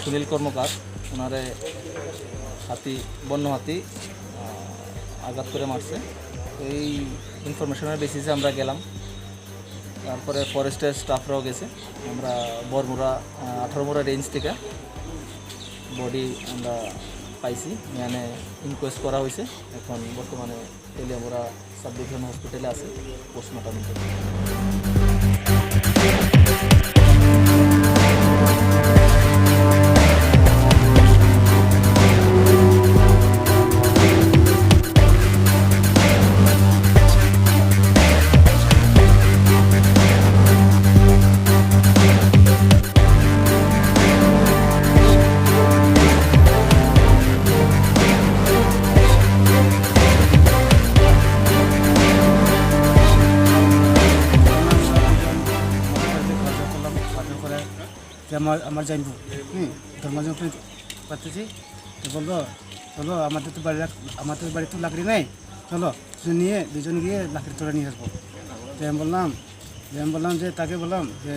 সুনীল কর্মকার, ওনারে বন্য হাতি আঘাত করে মারছে। তো এই ইনফরমেশনের বেসিসে আমরা গেলাম। তারপরে ফরেস্টের স্টাফরাও গেছে। আমরা বরমুড়া 18 মুড়া রেঞ্জ থেকে বডি আমরা পাইছি, মানে ইনকোয়েস্ট করা হয়েছে। এখন বর্তমানে তেলিয়ামুড়া সাব ডিভিশন হসপিটালে আছে পোস্টমর্টমের জন্য। আমার জানবো ধর্মজন করতেছি, তো বললো চলো আমাদের বাড়ি তো লাকড়ি নেই, চলো নিয়ে দুজন গিয়ে লাকড়ি তোলা নিয়ে আসবো। তো আমি বললাম যে তাকে বললাম যে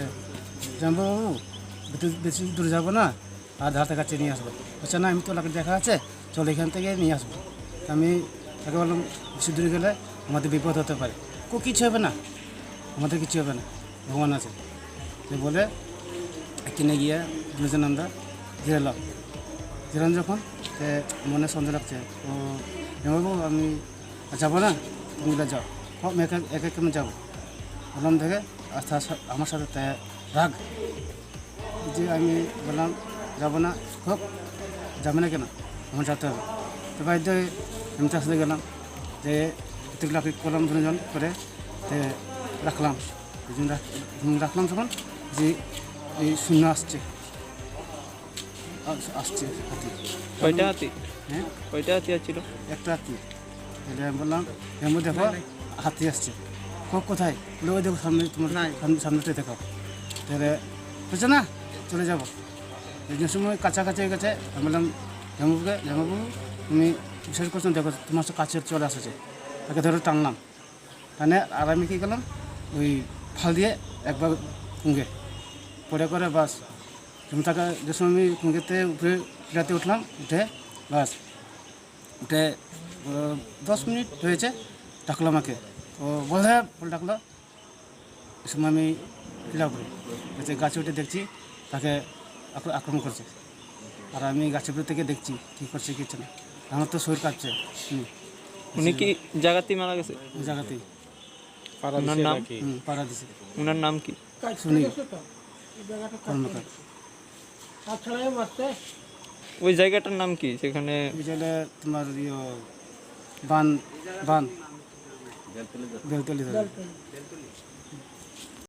জানবাবু বেশি দূরে যাবো না, আর ধারতে কাছে নিয়ে আসবো। বলছে না, আমি তো লাকড়ি দেখা আছে, চলো এখান থেকে নিয়ে আসবো। আমি তাকে বললাম বেশি দূরে গেলে আমাদের বিপদ হতে পারে। কিছু হবে না, আমাদের কিছু হবে না, ভগবান আছে। তো বলে কিনে গিয়ে দুজন আমরা জিরালাম যখন মনে সন্দেহ লাগছে। তো জামাইবাবু আমি যাবো না, তুমি যাও, এক এক যাবো। বললাম দেখে আচ্ছা আমার সাথে রাগ যে আমি বললাম যাবো না, হোক যাবে না কেন, আমার যেতে হবে। তো বাড়িতে আমি তার সাথে গেলাম, যে লাকড়ি করলাম দুজন করে রাখলাম। রাখলাম তখন যে এই শূন্য আসছে হাতি। কয়টা হাতি? হ্যাঁ, কয়টা হাতি ছিল? একটা হাতি। আমি বললাম এর মধ্যে দেখো হাতি আসছে, কোথায়? ওই দেখো সামনে, তোমার সামনেটাই দেখো। তাহলে বুঝছো না, চলে যাবো। এই সময় কাছাকাছি হয়ে গেছে। আমি বললাম জামাবু তুমি বিশ্বাস করছো, দেখো তোমার কাছে চলে আসছে। তাকে ধরে টানলাম, আর আমি কী করলাম, ওই ফাল দিয়ে একবার কুঙ্গে পরে করে বাস তাকে যে সময় আমি কুঙ্গেতে উপরে ফিরাতে উঠলাম, বাস উঠে 10 মিনিট হয়েছে, ডাকলো আমাকে। ও বলে ডাকলো। এই সময় আমি ফিরা উপরে গাছে উঠে দেখছি তাকে আক্রমণ করছে। আর আমি গাছের উপরে থেকে দেখছি কী করছে কিছু না, আমার তো শরীর কাঁপছে। উনি কি জায়গাতেই মারা গেছে? ওই জায়গাতেই পাড়া দিছে। ওনার নাম কি? সুনীল কর্মকার। ওই জায়গাটার নাম কি সেখানে? ওই জায়গায় তোমার বান বেলতলি।